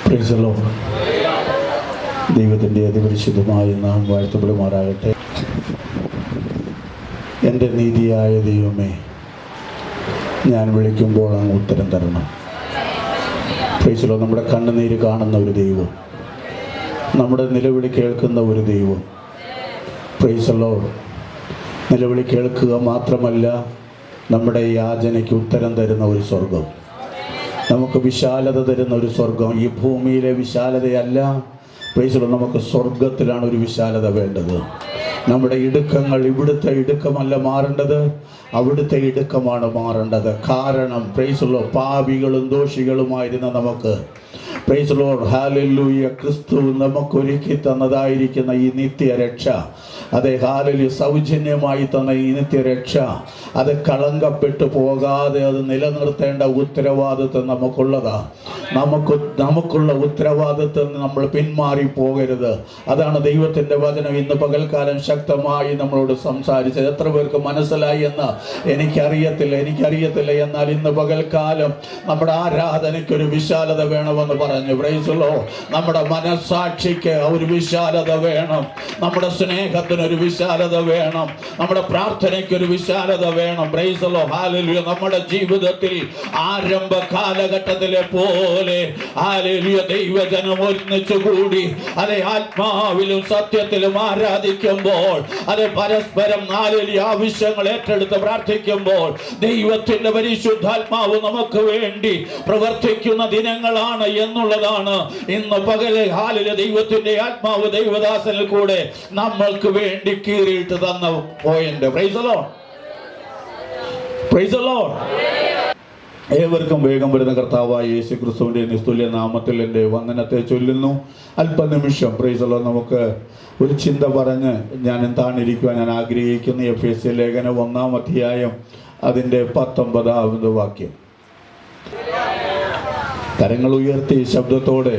Price the Lord. ദൈവത്തിൻ്റെ അതിപരിശുദ്ധമായ നാമം വാഴ്ത്തപ്പെടുമാറാകട്ടെ. എൻ്റെ നീതിയായ ദൈവമേ, ഞാൻ വിളിക്കുമ്പോൾ അങ്ങ് ഉത്തരം തരണം. Price the Lord. നമ്മുടെ കണ്ണുനീര് കാണുന്ന ഒരു ദൈവം, നമ്മുടെ നിലവിളി കേൾക്കുന്ന ഒരു ദൈവം. Price the Lord. നിലവിളി കേൾക്കുക മാത്രമല്ല, നമ്മുടെ യാചനയ്ക്ക് ഉത്തരം തരുന്ന ഒരു സ്വർഗം, നമുക്ക് വിശാലത തരുന്ന ഒരു സ്വർഗം. ഈ ഭൂമിയിലെ വിശാലതയല്ല, പ്രൈസ് ദി ലോർഡ്, നമുക്ക് സ്വർഗത്തിലാണ് ഒരു വിശാലത വേണ്ടത്. നമ്മുടെ ഇടുക്കങ്ങൾ ഇവിടുത്തെ ഇടുക്കമല്ല മാറേണ്ടത്, അവിടുത്തെ ഇടുക്കമാണ് മാറേണ്ടത്. കാരണം പ്രൈസ് ദി ലോർഡ്, പാപികളും ദോഷികളുമായിരുന്ന നമുക്ക്, പ്രൈസ് ദി ലോർഡ്, ഹല്ലേലൂയ, ക്രിസ്തു നമുക്കൊരുക്കി തന്നതായിരിക്കുന്ന ഈ നിത്യരക്ഷ, അതെ, ഹല്ലേലൂയ, സൗജന്യമായി തന്ന ഈ നിത്യരക്ഷ, അത് കളങ്കപ്പെട്ടു പോകാതെ അത് നിലനിർത്തേണ്ട ഉത്തരവാദിത്വം നമുക്കുള്ളതാ. നമുക്കുള്ള ഉത്തരവാദിത്വം നമ്മൾ പിന്മാറി പോകരുത്. അതാണ് ദൈവത്തിൻ്റെ വചനം ഇന്ന് പകൽക്കാലം ശക്തമായി നമ്മളോട് സംസാരിച്ചത്. എത്ര പേർക്ക് മനസ്സിലായി എന്ന് എനിക്കറിയത്തില്ല. എന്നാൽ ഇന്ന് പകൽക്കാലം നമ്മുടെ ആരാധനയ്ക്കൊരു വിശാലത വേണമെന്ന് പറഞ്ഞു. Price the Lord. നമ്മുടെ മനസ്സാക്ഷിക്ക് ഒരു വിശാലത വേണം, നമ്മുടെ സ്നേഹത്തിനൊരു വിശാലത വേണം, നമ്മുടെ പ്രാർത്ഥനയ്ക്കൊരു വിശാലത വേണം. Price the Lord. ഹല്ലേലൂയ. നമ്മുടെ ജീവിതത്തിൽ ആരംഭ കാലഘട്ടത്തിലെ പോലെ ഹല്ലേലൂയ ദൈവജനം ഒന്നിച്ചു കൂടി അതെ ആത്മാവിലും സത്യത്തിലും ആരാധിക്കുമ്പോൾ, അതെ പരസ്പരം ഹല്ലേലൂയ ആവശ്യങ്ങൾ ഏറ്റെടുത്ത് പ്രാർത്ഥിക്കുമ്പോൾ ദൈവത്തിന്റെ പരിശുദ്ധാത്മാവ് നമുക്ക് വേണ്ടി പ്രവർത്തിക്കുന്ന ദിനങ്ങളാണ് എന്നുള്ളതാണ് ഇന്ന് പകല് ഹല്ലേലൂയ ദൈവത്തിന്റെ ആത്മാവ് ദൈവദാസനിൽ കൂടെ നമ്മൾക്ക് വേണ്ടി കീറിയിട്ട് തന്ന point. Price the Lord. Price the Lord. ഏവർക്കും വേഗം വരുന്ന കർത്താവായ യേശു ക്രിസ്തുവിന്റെ നിസ്തുല്യ നാമത്തിൽ എൻ്റെ വന്ദനത്തെ ചൊല്ലുന്നു. അല്പനിമിഷം പ്രൈസ് ദി ലോർഡ് നമുക്ക് ഒരു ചിന്ത പറഞ്ഞ് ഞാൻ താണിരിക്കുവാൻ ഞാൻ ആഗ്രഹിക്കുന്നു. എഫേസ്യ ലേഖനം 1-ാം അധ്യായം അതിൻ്റെ 19-ാമത് വാക്യം. കരങ്ങൾ ഉയർത്തി ശബ്ദത്തോടെ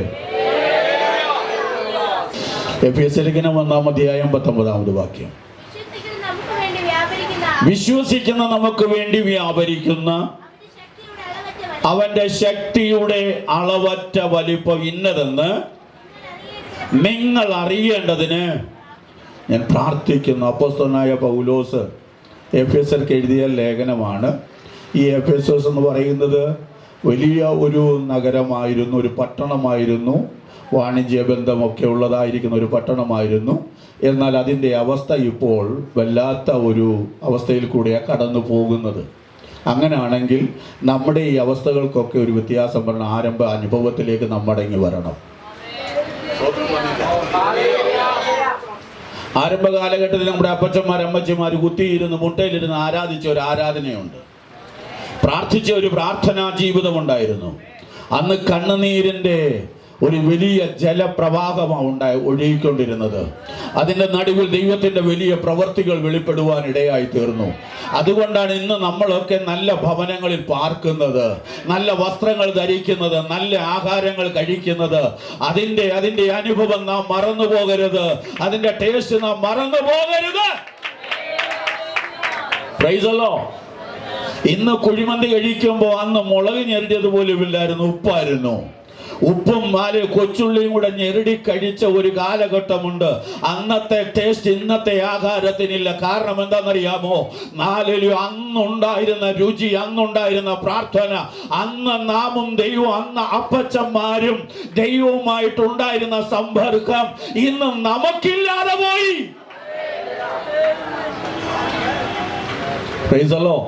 എഫേസ്യ ലേഖനം 1-ാം അധ്യായം 19-ാമത് വാക്യം. വിശ്വസിക്കുന്ന നമുക്ക് വേണ്ടി വ്യാപരിക്കുന്ന അവന്റെ ശക്തിയുടെ അളവറ്റ വലിപ്പം ഇന്നതെന്ന് നിങ്ങൾ അറിയേണ്ടതിന് ഞാൻ പ്രാർത്ഥിക്കുന്നു. അപ്പോസ്തലനായ പൗലോസ് എഫേസ്യർക്ക് എഴുതിയ ലേഖനമാണ്. ഈ എഫേസോസ് എന്ന് പറയുന്നത് വലിയ ഒരു നഗരമായിരുന്നു, ഒരു പട്ടണമായിരുന്നു, വാണിജ്യ ബന്ധമൊക്കെ ഉള്ളതായിരിക്കുന്ന ഒരു പട്ടണമായിരുന്നു. എന്നാൽ അതിൻ്റെ അവസ്ഥ ഇപ്പോൾ വല്ലാത്ത ഒരു അവസ്ഥയിൽ കൂടെയാണ് കടന്നു പോകുന്നത്. അങ്ങനെയാണെങ്കിൽ നമ്മുടെ ഈ അവസ്ഥകൾക്കൊക്കെ ഒരു വ്യത്യാസം വരണം. ആരംഭ അനുഭവത്തിലേക്ക് നമ്മടങ്ങി വരണം. ആരംഭ കാലഘട്ടത്തിൽ നമ്മുടെ അപ്പച്ചന്മാർ അമ്മച്ചിമാർ കുത്തിയിരുന്ന് മുട്ടയിലിരുന്ന് ആരാധിച്ച ഒരു ആരാധനയുണ്ട്, പ്രാർത്ഥിച്ച ഒരു പ്രാർത്ഥനാ ജീവിതമുണ്ടായിരുന്നു. അന്ന് കണ്ണുനീരിൻ്റെ ഒരു വലിയ ജലപ്രവാഹമാണ് ഒഴുകിക്കൊണ്ടിരുന്നത്. അതിൻ്റെ നടുവിൽ ദൈവത്തിൻ്റെ വലിയ പ്രവൃത്തികൾ വെളിപ്പെടുവാൻ ഇടയായി തീർന്നു. അതുകൊണ്ടാണ് ഇന്ന് നമ്മളൊക്കെ നല്ല ഭവനങ്ങളിൽ പാർക്കുന്നത്, നല്ല വസ്ത്രങ്ങൾ ധരിക്കുന്നത്, നല്ല ആഹാരങ്ങൾ കഴിക്കുന്നത്. അതിൻ്റെ അനുഭവം നാം മറന്നു പോകരുത്, അതിൻ്റെ ടേസ്റ്റ് നാം മറന്നു പോകരുത്. Price the Lord. ഇന്ന് കുഴിമന്തി കഴിക്കുമ്പോൾ അന്ന് മുളക് ഞെരടിയത് പോലും ഇല്ലായിരുന്നു, ഉപ്പായിരുന്നു. ഉപ്പും കൊച്ചുള്ളിയും കൂടെ ഞെരടി കഴിച്ച ഒരു കാലഘട്ടമുണ്ട്. അന്നത്തെ ടേസ്റ്റ് ഇന്നത്തെ ആഹാരത്തിനില്ല. കാരണം എന്താണെന്നറിയാമോ? അന്നുണ്ടായിരുന്ന രുചി, അന്നുണ്ടായിരുന്ന പ്രാർത്ഥന, അന്ന് നാമും ദൈവം, അന്ന് അപ്പച്ചന്മാരും ദൈവവുമായിട്ടുണ്ടായിരുന്ന സമ്പർക്കം ഇന്ന് നമുക്കില്ലാതെ പോയി. Price the Lord.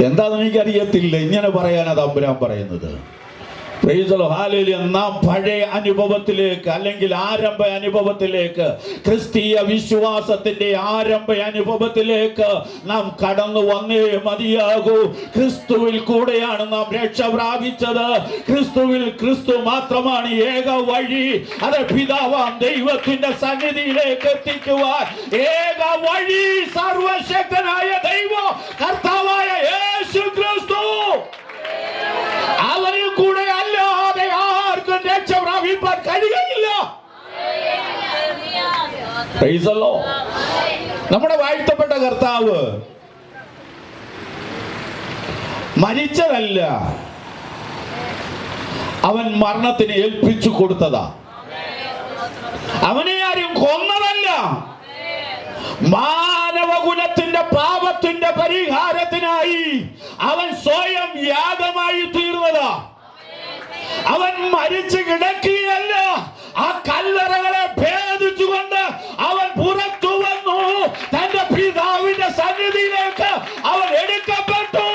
എന്താണെന്ന് എനിക്കറിയത്തില്ല, ഇങ്ങനെ പറയാനാ തമ്പുരാൻ പറയുന്നത്. Price the Lord. ഹല്ലേലൂയ. നാം പഴയ അനുഭവത്തിലേക്ക്, അല്ലെങ്കിൽ ആരംഭ അനുഭവത്തിലേക്ക്, ക്രിസ്തീയ വിശ്വാസത്തിന്റെ ആരംഭ അനുഭവത്തിലേക്ക് നാം കടന്നു വന്നേ മതിയാകൂ. ക്രിസ്തുവിൽ കൂടെയാണ് നാം രക്ഷ പ്രാപിച്ചത്. ക്രിസ്തു മാത്രമാണ് ഏക വഴി. അത് പിതാവാം ദൈവത്തിന്റെ സന്നിധിയിലേക്ക് എത്തിക്കുവാൻ ഏക വഴി സർവശക്തനായ ദൈവം കർത്താവായ യേശു ക്രിസ്തു. അവരിൽ കൂടെ അല്ലാതെ ആർക്കും രക്ഷ പ്രാപിപ്പാൻ കഴിയുകയില്ല. Price the Lord. നമ്മുടെ വാഴ്ത്തപ്പെട്ട കർത്താവ് മരിച്ചതല്ല, അവൻ മരണത്തിന് ഏൽപ്പിച്ചു കൊടുത്തതാ. അവനെ ആരും കൊന്നതല്ല. മാനവകുലത്തിന്റെ പാപത്തിന്റെ പരിഹാരത്തിനായി അവൻ സ്വയം യാഗമായി തീർന്നതാ. അവൻ മരിച്ചു കിടക്കുകയല്ല. ആ കല്ലറകളെ ഭേദിച്ചുകൊണ്ട് അവൻ പുറത്തു വന്നു. തന്റെ പിതാവിന്റെ സന്നിധിയിലേക്ക് അവൻ എടുക്കപ്പെട്ടു.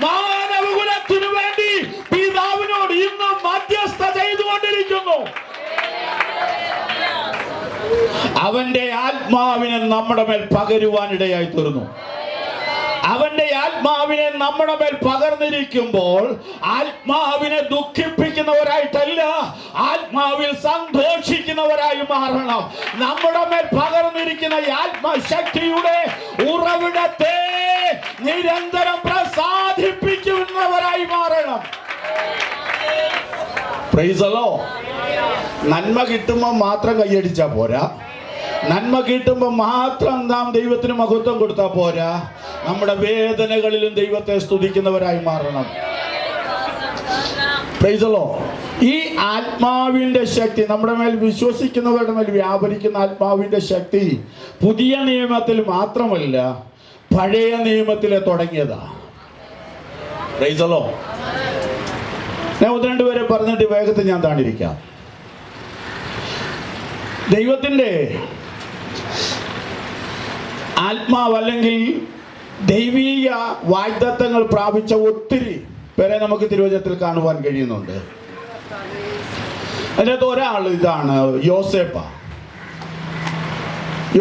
മാനവകുലത്തിനു വേണ്ടി പിതാവിനോട് ഇന്നും മധ്യസ്ഥ ചെയ്തുകൊണ്ടിരിക്കുന്നു. അവന്റെ ആത്മാവിനെ നമ്മുടെ മേൽ പകരുവാനിടയായി തീർന്നു. അവന്റെ ആത്മാവിനെ നമ്മുടെ മേൽ പകർന്നിരിക്കുമ്പോൾ ആത്മാവിനെ ദുഃഖിപ്പിക്കുന്നവരായിട്ടല്ല, ആത്മാവിൽ സന്തോഷിക്കുന്നവരായി മാറണം. നമ്മുടെ മേൽ പകർന്നിരിക്കുന്ന ഈ ആത്മശക്തിയുടെ ഉറവിടത്തെ നിരന്തരം പ്രസാദിപ്പിക്കുന്നവരായി മാറണം. Price the Lord. നന്മ കിട്ടുമ്പോൾ മാത്രം കൈയടിച്ചാ പോരാ. നന്മ കിട്ടുമ്പോൾ മാത്രം നാം ദൈവത്തിന് മഹത്വം കൊടുത്താൽ പോരാ. നമ്മുടെ വേദനകളിലും ദൈവത്തെ സ്തുതിക്കുന്നവരായി മാറണം. Price the Lord. ഈ ആത്മാവിന്റെ ശക്തി നമ്മുടെ മേൽ വിശ്വസിക്കുന്നവരുടെ മേൽ വ്യാപരിക്കുന്ന ആത്മാവിന്റെ ശക്തി പുതിയ നിയമത്തിൽ മാത്രമല്ല, പഴയ നിയമത്തിലെ തുടങ്ങിയതാ. Price the Lord. ഞാൻ 1-2 പേരെ പറഞ്ഞിട്ട് വേഗത്തിൽ ഞാൻ താണ്ടിരിക്കാം. ദൈവത്തിൻ്റെ ആത്മാവ് അല്ലെങ്കിൽ ദൈവീയ വാഗ്ദത്തങ്ങൾ പ്രാപിച്ച ഒത്തിരി പേരെ നമുക്ക് തിരുവചനത്തിൽ കാണുവാൻ കഴിയുന്നുണ്ട്. അതിനകത്ത് ഒരാൾ ഇതാണ് യോസേപ്പ.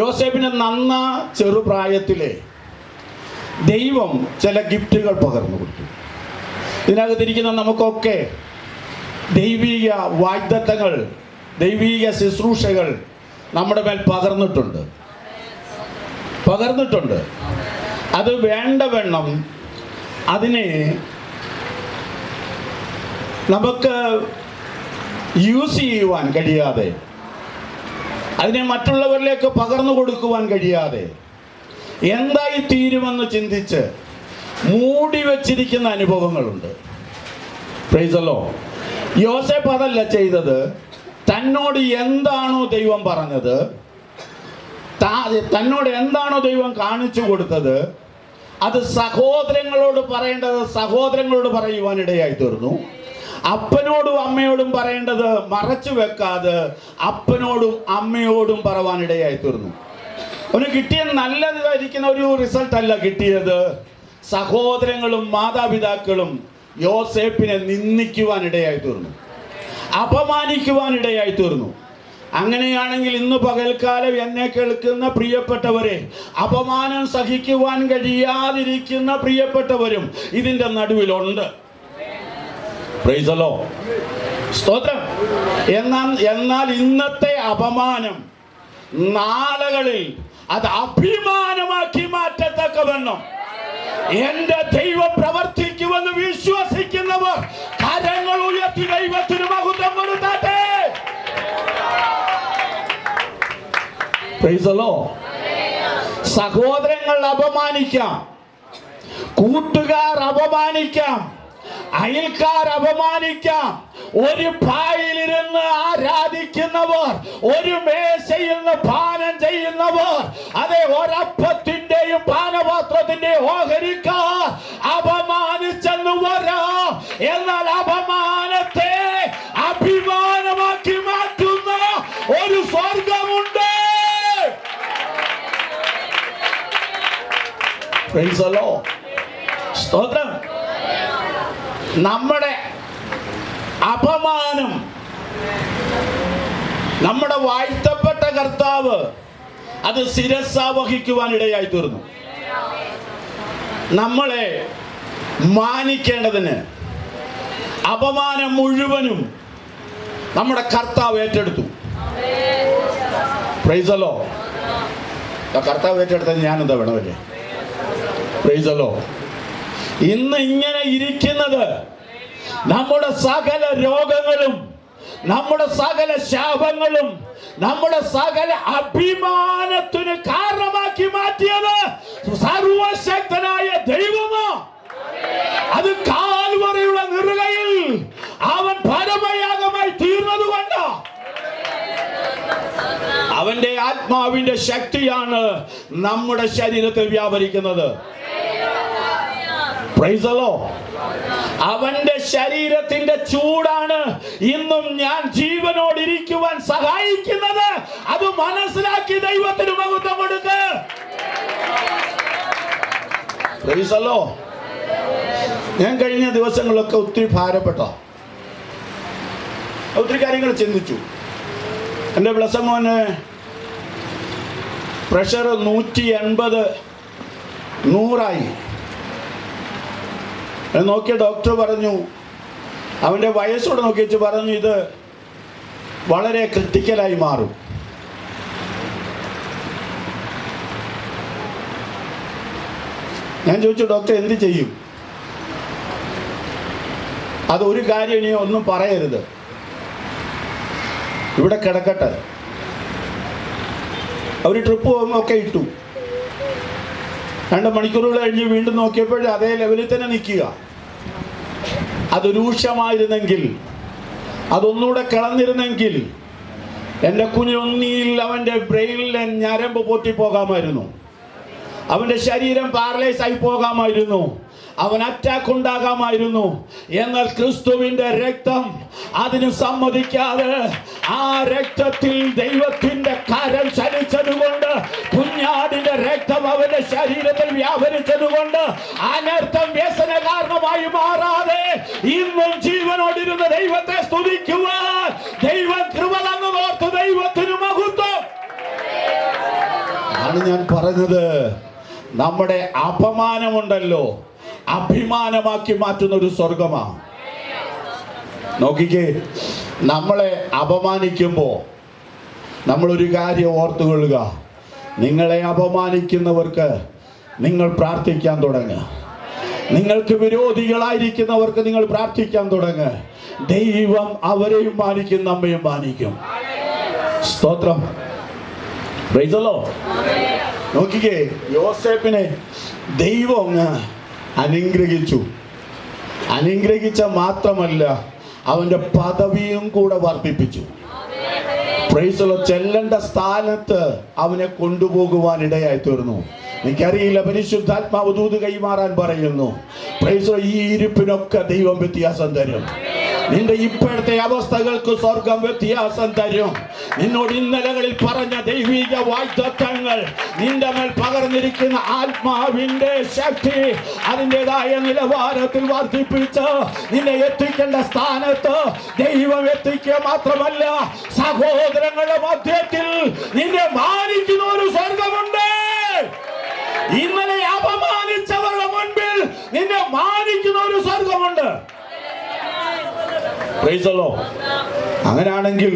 യോസേപ്പിന് നന്ന ചെറുപ്രായത്തിലെ ദൈവം ചില ഗിഫ്റ്റുകൾ പകർന്നു കൊടുത്തു. ഇതിനകത്തിരിക്കുന്ന നമുക്കൊക്കെ ദൈവീക വാഗ്ദത്തങ്ങൾ, ദൈവീക ശുശ്രൂഷകൾ നമ്മുടെ മേൽ പകർന്നിട്ടുണ്ട്. അത് വേണ്ടവണ്ണം അതിനെ നമുക്ക് യൂസ് ചെയ്യുവാൻ കഴിയാതെ, അതിനെ മറ്റുള്ളവരിലേക്ക് പകർന്നു കൊടുക്കുവാൻ കഴിയാതെ എന്തായി തീരുമെന്ന് ചിന്തിച്ച് മൂടി വച്ചിരിക്കുന്ന അനുഭവങ്ങളുണ്ട്. Price the Lord. യോസേപ്പ് അതല്ല ചെയ്തത്. തന്നോട് എന്താണോ ദൈവം പറഞ്ഞത്, തന്നോട് എന്താണോ ദൈവം കാണിച്ചു കൊടുത്തത്, അത് സഹോദരങ്ങളോട് പറയേണ്ടത് സഹോദരങ്ങളോട് പറയുവാനിടയായി തീർന്നു. അപ്പനോടും അമ്മയോടും പറയേണ്ടത് മറച്ചു വെക്കാതെ അപ്പനോടും അമ്മയോടും പറയുവാനിടയായി തീർന്നു. അവന് കിട്ടിയ നല്ലതായിരിക്കുന്ന ഒരു റിസൾട്ട് അല്ല കിട്ടിയത്. സഹോദരങ്ങളും മാതാപിതാക്കളും യോസേപ്പിനെ നിന്ദിക്കുവാനിടയായി തീർന്നു, അപമാനിക്കുവാനിടയായി തീർന്നു. അങ്ങനെയാണെങ്കിൽ ഇന്ന് പകൽക്കാലം എന്നെ കേൾക്കുന്ന പ്രിയപ്പെട്ടവരെ, അപമാനം സഹിക്കുവാൻ കഴിയാതിരിക്കുന്ന പ്രിയപ്പെട്ടവരും ഇതിൻ്റെ നടുവിലുണ്ട്. Price the Lord. സ്തോത്രം. എന്നാൽ ഇന്നത്തെ അപമാനം നാളുകളിൽ അത് അഭിമാനമാക്കി മാറ്റത്തക്കവണ്ണം എന്റെ ദൈവം പ്രവർത്തിക്കുമെന്ന് വിശ്വസിക്കുന്നവർ കരങ്ങൾ ഉയർത്തി ദൈവത്തിന് മഹത്വം കൊടുത്താട്ടെ. Price the Lord. സഹോദരങ്ങൾ അപമാനിക്കാം, കൂട്ടുകാർ അപമാനിക്കാം, അയൽക്കാർ അപമാനിക്കാം. ഒരു പായിലിരുന്ന് ആരാധിക്കുന്നവർ, ഒരു മേശയിൽ നിന്ന് പാനം ചെയ്യുന്നവർ, അതെ, ഒരപ്പത്തിന്റെയും പാനപാത്രത്തിന്റെയും ഓഹരിക്കാർ അപമാനിച്ചെന്ന് വരാം. എന്നാൽ അപമാനത്തെ അഭിമാനമാക്കി മാറ്റുന്ന ഒരു സ്വർഗമുണ്ട്. Praise the Lord. സ്തോത്രം. നമ്മുടെ അപമാനം നമ്മുടെ വാഴ്ത്തപ്പെട്ട കർത്താവ് അത് ശിരസ്സ വഹിക്കുവാനിടയായി തീർന്നു. നമ്മളെ മാനിക്കേണ്ടതിന് അപമാനം മുഴുവനും നമ്മുടെ കർത്താവ് ഏറ്റെടുത്തു. Price the Lord. കർത്താവ് ഏറ്റെടുത്തത് ഞാനെന്താ വേണമല്ലേ? Price the Lord. ഇന്ന് ഇങ്ങനെ ഇരിക്കുന്നത് നമ്മുടെ സകല രോഗങ്ങളും, നമ്മുടെ സകല ശാപങ്ങളും, നമ്മുടെ സകല അഭിമാനത്തിന് കാരണമാക്കി മാറ്റിയത് സർവശക്തനായ ദൈവമോ. അത് കാൽവറിയുടെ നെറുകയിൽ അവൻ പരമയാഗമായി തീർന്നതുകൊണ്ട് അവന്റെ ആത്മാവിന്റെ ശക്തിയാണ് നമ്മുടെ ശരീരത്തിൽ വ്യാപരിക്കുന്നത്. Price the Lord. അവന്റെ ശരീരത്തിന്റെ ചൂടാണ് ഇന്നും ഞാൻ ജീവനോടിരിക്കുവാൻ സഹായിക്കുന്നത്. അത് മനസ്സിലാക്കി ദൈവത്തിന് മഹത്വം കൊടുക്കുക. Price the Lord. ഞാൻ കഴിഞ്ഞ ദിവസങ്ങളിലൊക്കെ ഒത്തിരി ഭാരപ്പെട്ട ഒത്തിരി കാര്യങ്ങൾ ചിന്തിച്ചു. എൻ്റെ പ്ലസ് മോന് പ്രഷർ 180 100 നോക്കിയ ഡോക്ടർ പറഞ്ഞു, അവൻ്റെ വയസ്സോട് നോക്കിച്ച് പറഞ്ഞു, ഇത് വളരെ ക്രിട്ടിക്കലായി മാറും. ഞാൻ ചോദിച്ചു, ഡോക്ടർ എന്ത് ചെയ്യും? അതൊരു കാര്യം ഇനി ഒന്നും പറയരുത്, ഇവിടെ കിടക്കട്ടെ. അവർ ട്രിപ്പ് പോകുമ്പോൾ ഇട്ടു. 2 മണിക്കൂറുകൾ കഴിഞ്ഞ് വീണ്ടും നോക്കിയപ്പോൾ അതേ ലെവലിൽ തന്നെ നിൽക്കുക. അത് രൂക്ഷമായിരുന്നെങ്കിൽ, അതൊന്നുകൂടെ കിളന്നിരുന്നെങ്കിൽ എൻ്റെ കുഞ്ഞൊന്നിയിൽ അവൻ്റെ ബ്രെയിനിലെ ഞരമ്പ് പൊട്ടിപ്പോകാമായിരുന്നു, അവൻ്റെ ശരീരം പാരലൈസ് ആയി പോകാമായിരുന്നു, അവൻ അറ്റാക്ക് ഉണ്ടാകാമായിരുന്നു. എന്നാൽ ക്രിസ്തുവിന്റെ രക്തം അതിന് സമ്മതിക്കാതെ ആ രക്തത്തിൽ ദൈവത്തിന്റെ കരം ചലിച്ചതുകൊണ്ട്, കുഞ്ഞാടിന്റെ രക്തം അവന്റെ ശരീരത്തിൽ വ്യാപരിച്ചതുകൊണ്ട് അനർത്ഥം വ്യസന കാരണമായി മാറാതെ ഇന്നും ജീവനോടിരുന്ന ദൈവത്തെ സ്തുതിക്കുവാൻ ദൈവം കൃപ തന്നതോർത്ത് ദൈവത്തിന് മഹത്വം. ആണ് ഞാൻ പറഞ്ഞത്. നമ്മുടെ അപമാനമുണ്ടല്ലോ, അഭിമാനമാക്കി മാറ്റുന്ന ഒരു സ്വർഗമാണ്. നോക്കിക്കേ, നമ്മളെ അപമാനിക്കുമ്പോൾ നമ്മളൊരു കാര്യം ഓർത്തുകൊള്ളുക. നിങ്ങളെ അപമാനിക്കുന്നവർക്ക് നിങ്ങൾ പ്രാർത്ഥിക്കാൻ തുടങ്ങുക. നിങ്ങൾക്ക് വിരോധികളായിരിക്കുന്നവർക്ക് നിങ്ങൾ പ്രാർത്ഥിക്കാൻ തുടങ്ങുക. ദൈവം അവരെയും മാനിക്കും, നമ്മയും മാനിക്കും. സ്തോത്രം. Price the Lord. നോക്കിക്കേ, യോസേപ്പിനെ ദൈവം അനുഗ്രഹിച്ചു. അനുഗ്രഹിച്ച മാത്രമല്ല, അവന്റെ പദവിയും കൂടെ വർദ്ധിപ്പിച്ചു. Price the Lord. ചെല്ലേണ്ട സ്ഥാനത്ത് അവനെ കൊണ്ടുപോകുവാൻ ഇടയായി തീർന്നു. എനിക്കറിയില്ല, പരിശുദ്ധാത്മാവ് ദൂത് കൈമാറാൻ പറയുന്നു. Price the Lord. ഈ ഇരിപ്പിനൊക്കെ ദൈവം വ്യത്യാസം തരും. നിന്റെ ഇപ്പോഴത്തെ അവസ്ഥകൾക്ക് സ്വർഗം വ്യത്യാസം തരും. നിന്നോട് ഇന്നലകളിൽ പറഞ്ഞ ദൈവിക വാഗ്ദത്തങ്ങൾ, നിന്റെ മേൽ പകർന്നിരിക്കുന്ന ആത്മാവിന്റെ ശക്തി അതിൻ്റെതായ നിലവാരത്തിൽ വർദ്ധിപ്പിച്ച് നിന്നെ എത്തിക്കേണ്ട സ്ഥാനത്ത് ദൈവം എത്തിക്കുക മാത്രമല്ല, സഹോദരങ്ങളുടെ മധ്യത്തിൽ നിന്നെ മാനിക്കുന്ന ഒരു സ്വർഗമുണ്ട്. ഇന്നലെ അപമാനിച്ചവരുടെ മുൻപിൽ നിന്നെ മാനിക്കുന്ന ഒരു സ്വർഗമുണ്ട്. Praise the Lord. അങ്ങനെയാണെങ്കിൽ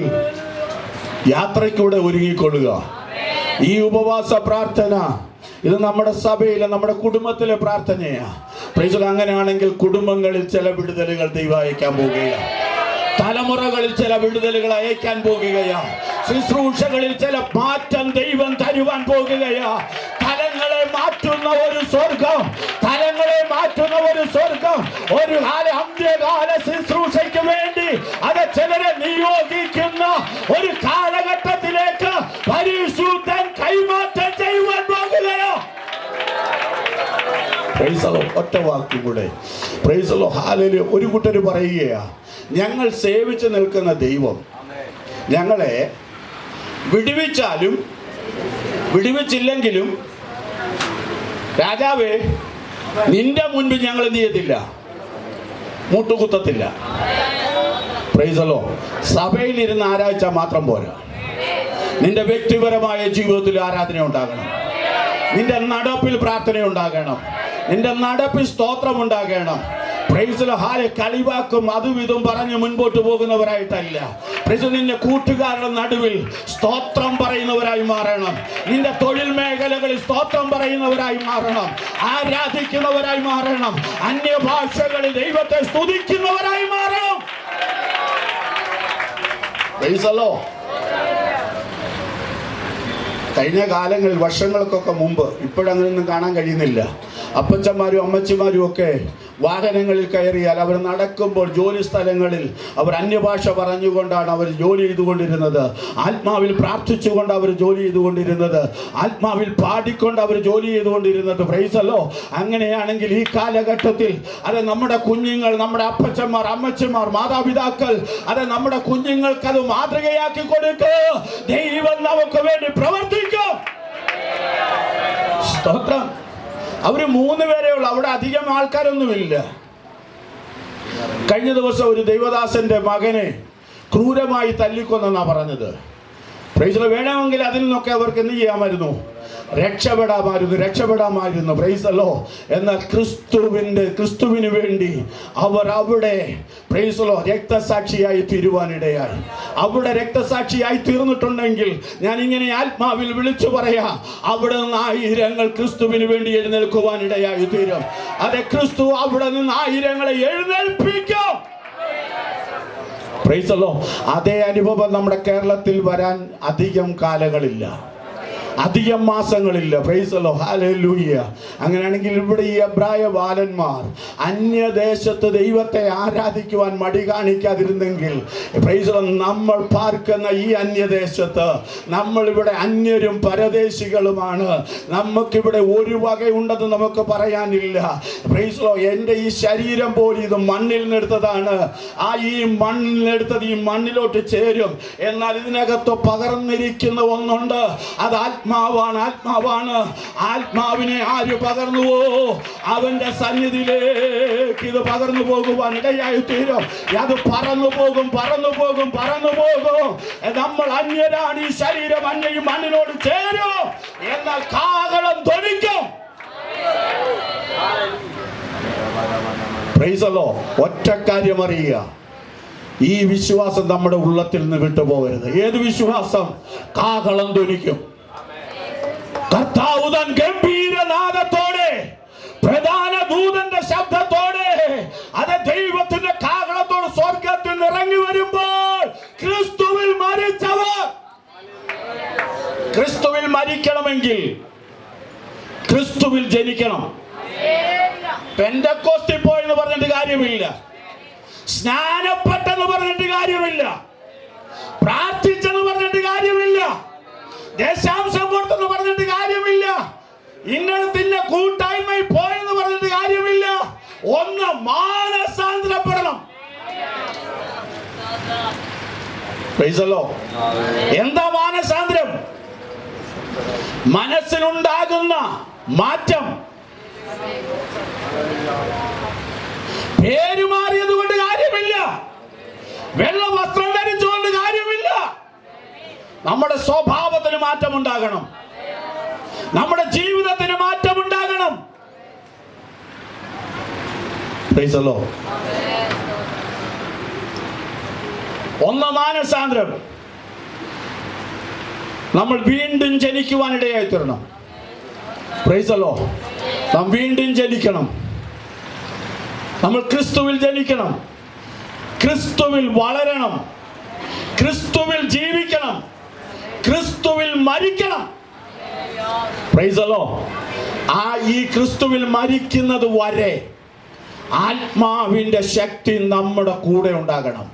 യാത്രയ്ക്കൂടെ ഒരുങ്ങിക്കൊള്ളുക. ഈ ഉപവാസ പ്രാർത്ഥന ഇത് നമ്മുടെ സഭയിലെ, നമ്മുടെ കുടുംബത്തിലെ പ്രാർത്ഥനയാണ്. Price the Lord. അങ്ങനെയാണെങ്കിൽ കുടുംബങ്ങളിൽ ചില വിടുതലുകൾ ദൈവം അയക്കാൻ പോകുകയാണ്. തലമുറകളിൽ ചില വിടുതലുകൾ അയക്കാൻ പോകുകയാണ്. ശുശ്രൂഷകളിൽ ചില മാറ്റം ദൈവം തരുവാൻ പോകുകയാണ്. തലങ്ങളെ മാറ്റുന്ന ഒരു സ്വർഗം, തലങ്ങളെ മാറ്റുന്ന ഒരു സ്വർഗം. ഒരു കാല അന്ത്യകാല ശുശ്രൂഷയ്ക്ക് വേണ്ടി അത് ചിലരെ നിയോഗിക്കുന്ന ഒരു കാലഘട്ടത്തിലേക്ക് പരിശുദ്ധൻ കൈമാറ്റം ചെയ്യുവാൻ പോകുകയോ. Price the Lord. ഒറ്റ വാക്കും കൂടെ. Price the Lord. ഹല്ലേലൂയ. ഒരു കൂട്ടർ പറയുകയാ, ഞങ്ങൾ സേവിച്ചു നിൽക്കുന്ന ദൈവം ഞങ്ങളെ വിടുവിച്ചാലും വിടുവിച്ചില്ലെങ്കിലും രാജാവേ, നിന്റെ മുൻപിൽ ഞങ്ങൾ എന്ത് ചെയ്യത്തില്ല, മുട്ടുകുത്തത്തില്ല. Price the Lord. സഭയിൽ ഇരുന്ന് ആരാധിച്ചാൽ മാത്രം പോരാ, നിന്റെ വ്യക്തിപരമായ ജീവിതത്തിൽ ആരാധന ഉണ്ടാകണം. നിന്റെ നടപ്പിൽ പ്രാർത്ഥന ഉണ്ടാകണം. നിന്റെ നടപ്പിൽ സ്തോത്രം ഉണ്ടാകണം. Price the Lord. കളിവാക്കും അതും ഇതും പറഞ്ഞ് മുൻപോട്ട് പോകുന്നവരായിട്ടല്ല. പ്രൈസ് നിന്റെ കൂട്ടുകാരുടെ നടുവിൽ സ്തോത്രം പറയുന്നവരായി മാറണം. നിന്റെ തൊഴിൽ മേഖലകളിൽ സ്തോത്രം പറയുന്നവരായി മാറണം. ആരാധിക്കുന്നവരായി മാറണം. അന്യഭാഷകളിൽ ദൈവത്തെ സ്തുതിക്കുന്നവരായി മാറണം. Price the Lord. കഴിഞ്ഞ കാലങ്ങളിൽ, വർഷങ്ങൾക്കൊക്കെ മുമ്പ്, ഇപ്പോഴങ്ങനെയൊന്നും കാണാൻ കഴിയുന്നില്ല. അപ്പച്ചന്മാരും അമ്മച്ചിമാരും ഒക്കെ വാഹനങ്ങളിൽ കയറിയാൽ, അവർ നടക്കുമ്പോൾ, ജോലി സ്ഥലങ്ങളിൽ അവർ അന്യഭാഷ പറഞ്ഞുകൊണ്ടാണ് അവർ ജോലി ചെയ്തുകൊണ്ടിരുന്നത്. ആത്മാവിൽ പ്രാർത്ഥിച്ചുകൊണ്ട് അവർ ജോലി ചെയ്തുകൊണ്ടിരുന്നത്. ആത്മാവിൽ പാടിക്കൊണ്ട് അവർ ജോലി ചെയ്തുകൊണ്ടിരുന്നത്. പ്രൈസ് അല്ലോ. അങ്ങനെയാണെങ്കിൽ ഈ കാലഘട്ടത്തിൽ അത് നമ്മുടെ കുഞ്ഞുങ്ങൾ, നമ്മുടെ അപ്പച്ചന്മാർ, അമ്മച്ചന്മാർ, മാതാപിതാക്കൾ, അത് നമ്മുടെ കുഞ്ഞുങ്ങൾക്ക് അത് മാതൃകയാക്കി കൊടുക്കുക. ദൈവം നമുക്ക് വേണ്ടി പ്രവർത്തിക്കും. സ്തോത്രം. അവര് 3 പേരേ ഉള്ളൂ, അവിടെ അധികം ആൾക്കാരൊന്നുമില്ല. കഴിഞ്ഞ ദിവസം ഒരു ദൈവദാസന്റെ മകനെ ക്രൂരമായി തല്ലിക്കൊന്നെന്നാ പറഞ്ഞത്. പ്രൈസ് വേണമെങ്കിൽ അതിൽ നിന്നൊക്കെ അവർക്ക് എന്ത് ചെയ്യാമായിരുന്നു? രക്ഷപ്പെടാമായിരുന്നു. പ്രൈസ് അല്ലോ. എന്നാൽ ക്രിസ്തുവിന് വേണ്ടി അവർ അവിടെ പ്രൈസ് അല്ലോ രക്തസാക്ഷിയായി തീരുവാനിടയായി. അവിടെ രക്തസാക്ഷിയായി തീർന്നിട്ടുണ്ടെങ്കിൽ ഞാൻ ഇങ്ങനെ ആത്മാവിൽ വിളിച്ചു പറയാ, അവിടെ നിന്ന് 1000 ക്രിസ്തുവിന് വേണ്ടി എഴുന്നേൽക്കുവാനിടയായി തീരും. അതെ, ക്രിസ്തു അവിടെ നിന്ന് 1000 എഴുന്നേൽപ്പിക്കും. പ്രൈസ് അല്ലോ. അതേ അനുഭവം നമ്മുടെ കേരളത്തിൽ വരാൻ അധികം കാലങ്ങളില്ല, അധികം മാസങ്ങളില്ല. പ്രൈസ് അല്ലോ. ഹല്ലേലൂയ. അങ്ങനെയാണെങ്കിൽ ഇവിടെ ഈ എബ്രായ ബാലന്മാർ അന്യദേശത്ത് ദൈവത്തെ ആരാധിക്കുവാൻ മടി കാണിക്കാതിരുന്നെങ്കിൽ, പ്രൈസ് അല്ലോ, നമ്മൾ പാർക്കുന്ന ഈ അന്യദേശത്ത് നമ്മളിവിടെ അന്യരും പരദേശികളുമാണ്. നമുക്കിവിടെ ഒരു വകയുണ്ടെന്ന് നമുക്ക് പറയാനില്ല. പ്രൈസ് അല്ലോ. എൻ്റെ ഈ ശരീരം പോലും ഇത് മണ്ണിൽ നിന്നെടുത്തതാണ്. ഈ മണ്ണിലെടുത്തത് ഈ മണ്ണിലോട്ട് ചേരും. എന്നാൽ ഇതിനകത്ത് പകർന്നിരിക്കുന്ന ഒന്നുണ്ട്, അത് ആത്മാവാണ്. ആത്മാവിനെ ആര് പകർന്നുവോ അവന്റെ സന്നിധിയിലേക്ക് ഇത് പകർന്നു പോകുവാൻ ഇടയായി തീരും. അത് പറന്നു പോകും. നമ്മൾ അന്യരാണ്. ഈ ശരീരം അന്യയും മണ്ണിനോട് ചേരും. എന്നാൽ കാഹളം ധ്വനിക്കും. പ്രൈസ് അല്ലോ. ഒറ്റ കാര്യം അറിയുക, ഈ വിശ്വാസം നമ്മുടെ ഉള്ളത്തിൽ നിന്ന് വിട്ടുപോകരുത്. ഏത് വിശ്വാസം? കാഹളം ധ്വനിക്കും. കർത്താവ് താൻ ഗംഭീരനാദത്തോടെ, പ്രധാന ദൂതന്റെ ശബ്ദത്തോടെ, അത് ദൈവത്തിന്റെ കാഹളത്തോട് സ്വർഗ്ഗത്തിൽ നിന്ന് ഇറങ്ങി വരുമ്പോൾ ക്രിസ്തുവിൽ മരിച്ചവർ, ക്രിസ്തുവിൽ മരിക്കണമെങ്കിൽ ക്രിസ്തുവിൽ ജനിക്കണം. പെന്തക്കോസ്തിൽ പോയെന്ന് പറഞ്ഞിട്ട് കാര്യമില്ല, സ്നാനപ്പെട്ടെന്ന് പറഞ്ഞിട്ട് കാര്യമില്ല, പ്രാർത്ഥിച്ചെന്ന് പറഞ്ഞിട്ട് കാര്യമില്ല, ദേശാംശം കൊടുത്തെന്ന് പറഞ്ഞിട്ട് കാര്യമില്ല, ഇന്നടത്തിന്റെ കൂട്ടായ്മയിൽ പോയെന്ന് പറഞ്ഞിട്ട് കാര്യമില്ല. ഒന്ന് മാനസാന്തരപ്പെടണം. എന്താ മാനസാന്തരം? മനസ്സിലുണ്ടാകുന്ന മാറ്റം. പേരുമാറിയത് കൊണ്ട് കാര്യമില്ല, വെള്ള വസ്ത്രം ധരിച്ചുകൊണ്ട് കാര്യമില്ല. നമ്മുടെ സ്വഭാവത്തിന് മാറ്റമുണ്ടാകണം, നമ്മുടെ ജീവിതത്തിന് മാറ്റമുണ്ടാകണം. ഒന്ന് മാനസാന്തരം. നമ്മൾ വീണ്ടും ജനിക്കുവാനിടയായി തീരണം. നാം വീണ്ടും ജനിക്കണം. നമ്മൾ ക്രിസ്തുവിൽ ജനിക്കണം, ക്രിസ്തുവിൽ വളരണം, ക്രിസ്തുവിൽ ജീവിക്കണം, ക്രിസ്തുവിൽ മരിക്കണം. ഈ ക്രിസ്തുവിൽ മരിക്കുന്നത് വരെ ആത്മാവിന്റെ ശക്തി നമ്മുടെ കൂടെ ഉണ്ടാകണം.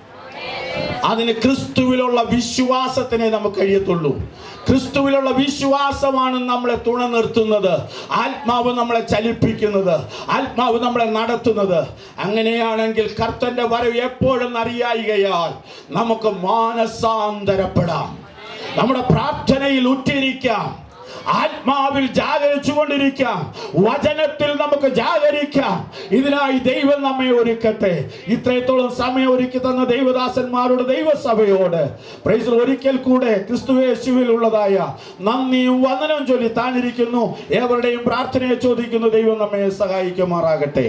അതിന് ക്രിസ്തുവിലുള്ള വിശ്വാസത്തിനെ നമുക്ക് കഴിയത്തുള്ളൂ. ക്രിസ്തുവിലുള്ള വിശ്വാസമാണ് നമ്മളെ തുണ നിർത്തുന്നത്, ആത്മാവ് നമ്മളെ ചലിപ്പിക്കുന്നത്, ആത്മാവ് നമ്മളെ നടത്തുന്നത്. അങ്ങനെയാണെങ്കിൽ കർത്തന്റെ വരവ് എപ്പോഴും അറിയായികയാൽ നമുക്ക് മാനസാന്തരപ്പെടാം, നമ്മുടെ പ്രാർത്ഥനയിൽ ഉറ്റിരിക്കാം, ആത്മാവിൽ ജാഗരിച്ചുകൊണ്ടിരിക്കാം, വചനത്തിൽ നമുക്ക് ജാഗരിക്കാം. ഇതിനായി ദൈവം നമ്മെ ഒരുക്കട്ടെ. ഇത്രത്തോളം സമയം ഒരുക്കി തന്ന ദൈവദാസന്മാരോട്, ദൈവസഭയോട് ഒരിക്കൽ കൂടെ ക്രിസ്തുയേശുവിൽ ഉള്ളതായ നന്ദിയും വന്ദനവും ചൊല്ലി താണിരിക്കുന്നു. ഏവരുടെയും പ്രാർത്ഥനയെ ചോദിക്കുന്നു. ദൈവം നമ്മെ സഹായിക്കുമാറാകട്ടെ.